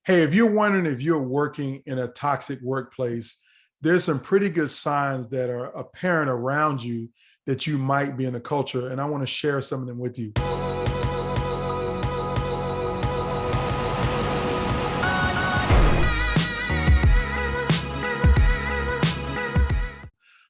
Hey, if you're wondering if you're working in a toxic workplace, there's some pretty good signs that are apparent around you that you might be in a culture, and I want to share some of them with you.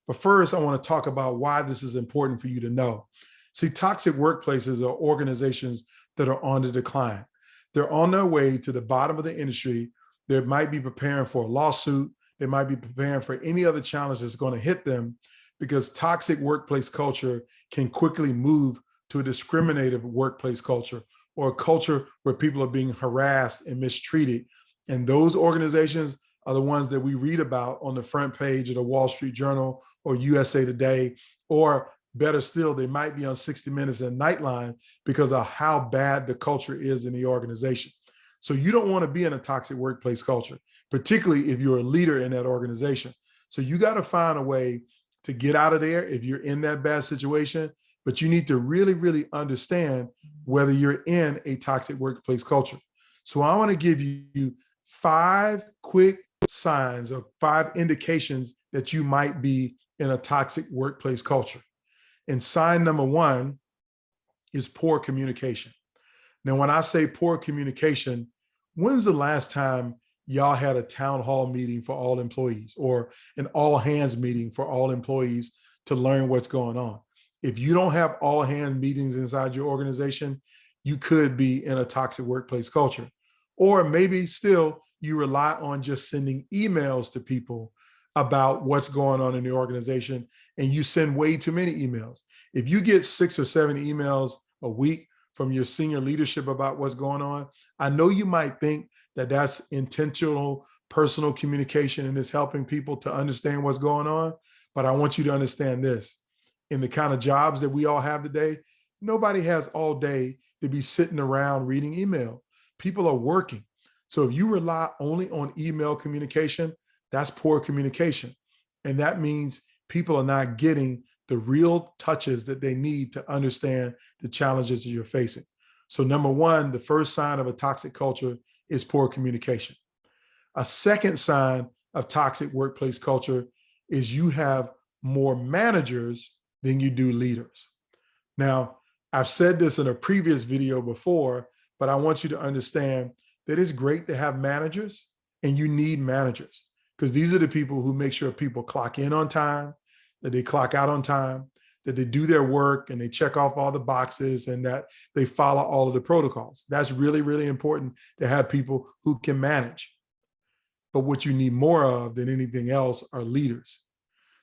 But first, I want to talk about why this is important for you to know. See, toxic workplaces are organizations that are on the decline. They're on their way to the bottom of the industry. They might be preparing for a lawsuit. They might be preparing for any other challenge that's going to hit them, because toxic workplace culture can quickly move to a discriminative workplace culture, or a culture where people are being harassed and mistreated. And those organizations are the ones that we read about on the front page of the Wall Street Journal or USA Today, or better still, they might be on 60 Minutes and Nightline because of how bad the culture is in the organization. So you don't want to be in a toxic workplace culture, particularly if you're a leader in that organization. So you got to find a way to get out of there if you're in that bad situation, but you need to really, really understand whether you're in a toxic workplace culture. So I want to give you 5 quick signs or 5 indications that you might be in a toxic workplace culture. And sign number 1 is poor communication. Now, when I say poor communication, when's the last time y'all had a town hall meeting for all employees, or an all hands meeting for all employees to learn what's going on? If you don't have all hands meetings inside your organization, you could be in a toxic workplace culture. Or maybe still you rely on just sending emails to people about what's going on in the organization, and you send way too many emails. If you get 6 or 7 emails a week from your senior leadership about what's going on, I know you might think that that's intentional personal communication and is helping people to understand what's going on. But I want you to understand this. In the kind of jobs that we all have today, nobody has all day to be sitting around reading email. People are working. So if you rely only on email communication, that's poor communication. And that means people are not getting the real touches that they need to understand the challenges that you're facing. So number 1, the first sign of a toxic culture is poor communication. A second sign of toxic workplace culture is you have more managers than you do leaders. Now, I've said this in a previous video before, but I want you to understand that it's great to have managers, and you need managers, because these are the people who make sure people clock in on time, that they clock out on time, that they do their work and they check off all the boxes, and that they follow all of the protocols. That's really, really important to have people who can manage. But what you need more of than anything else are leaders.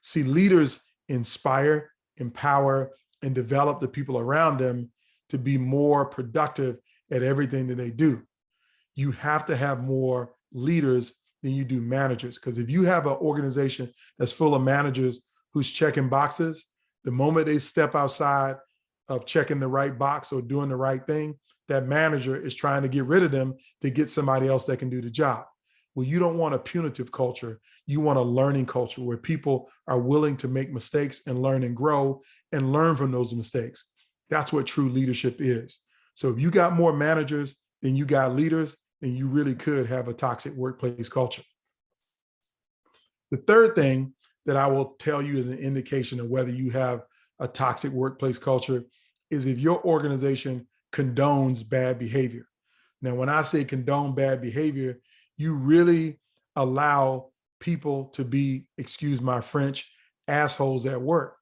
See, leaders inspire, empower, and develop the people around them to be more productive at everything that they do. You have to have more leaders than you do managers, because if you have an organization that's full of managers who's checking boxes, the moment they step outside of checking the right box or doing the right thing, that manager is trying to get rid of them to get somebody else that can do the job. Well, you don't want a punitive culture. You want a learning culture where people are willing to make mistakes and learn and grow and learn from those mistakes. That's what true leadership is. So if you got more managers than you got leaders, then you really could have a toxic workplace culture. The third thing that I will tell you is an indication of whether you have a toxic workplace culture is if your organization condones bad behavior. Now, when I say condone bad behavior, you really allow people to be, excuse my French, assholes at work.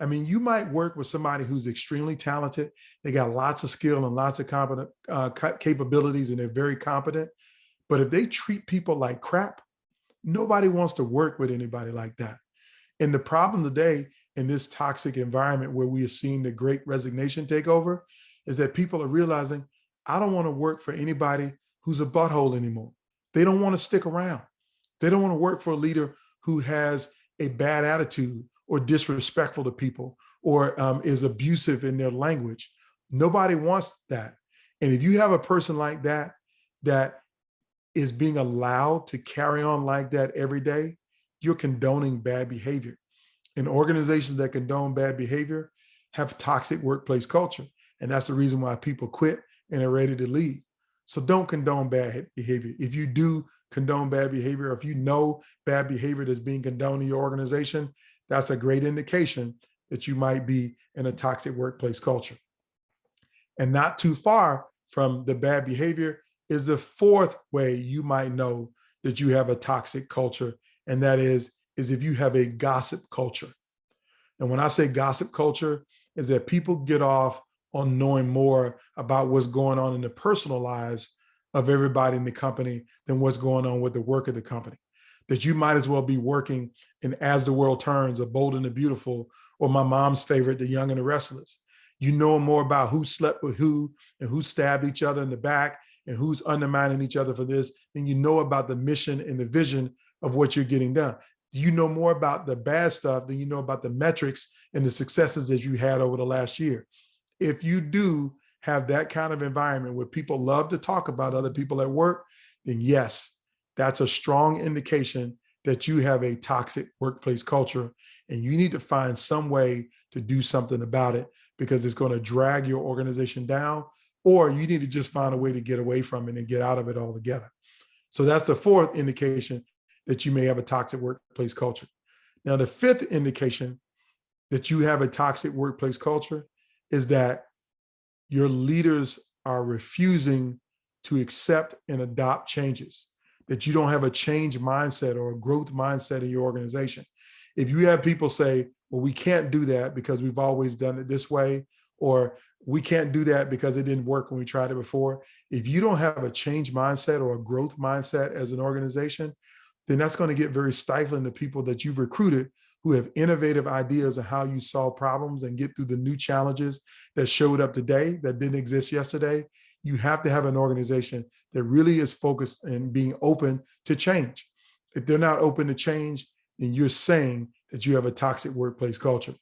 I mean, you might work with somebody who's extremely talented. They got lots of skill and lots of competent capabilities, and they're very competent. But if they treat people like crap, nobody wants to work with anybody like that. And the problem today in this toxic environment where we are seeing the great resignation take over is that people are realizing, I don't want to work for anybody who's a butthole anymore. They don't want to stick around. They don't want to work for a leader who has a bad attitude or disrespectful to people, or is abusive in their language. Nobody wants that. And if you have a person like that, that is being allowed to carry on like that every day, you're condoning bad behavior. And organizations that condone bad behavior have toxic workplace culture. And that's the reason why people quit and are ready to leave. So don't condone bad behavior. If you do condone bad behavior, or if you know bad behavior that's being condoned in your organization, that's a great indication that you might be in a toxic workplace culture. And not too far from the bad behavior is the fourth way you might know that you have a toxic culture. And that is if you have a gossip culture. And when I say gossip culture, is that people get off on knowing more about what's going on in the personal lives of everybody in the company than what's going on with the work of the company. That you might as well be working in As the World Turns, or Bold and the Beautiful, or my mom's favorite, The Young and the Restless. You know more about who slept with who and who stabbed each other in the back and who's undermining each other for this than you know about the mission and the vision of what you're getting done. You know more about the bad stuff than you know about the metrics and the successes that you had over the last year. If you do have that kind of environment where people love to talk about other people at work, then yes, that's a strong indication that you have a toxic workplace culture, and you need to find some way to do something about it, because it's going to drag your organization down, or you need to just find a way to get away from it and get out of it altogether. So that's the fourth indication that you may have a toxic workplace culture. Now, the fifth indication that you have a toxic workplace culture is that your leaders are refusing to accept and adopt changes, that you don't have a change mindset or a growth mindset in your organization. If you have people say, well, we can't do that because we've always done it this way, or we can't do that because it didn't work when we tried it before. If you don't have a change mindset or a growth mindset as an organization, then that's going to get very stifling to people that you've recruited who have innovative ideas of how you solve problems and get through the new challenges that showed up today that didn't exist yesterday. You have to have an organization that really is focused and being open to change. If they're not open to change, then you're saying that you have a toxic workplace culture.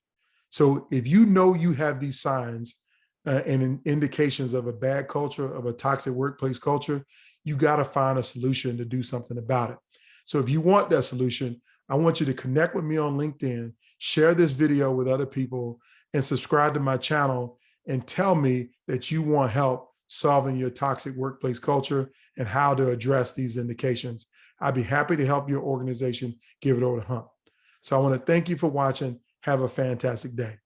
So if you know you have these signs and indications of a bad culture, of a toxic workplace culture, you got to find a solution to do something about it. So if you want that solution, I want you to connect with me on LinkedIn, share this video with other people, and subscribe to my channel, and tell me that you want help solving your toxic workplace culture and how to address these indications. I'd be happy to help your organization give it over the hump. So I want to thank you for watching. Have a fantastic day.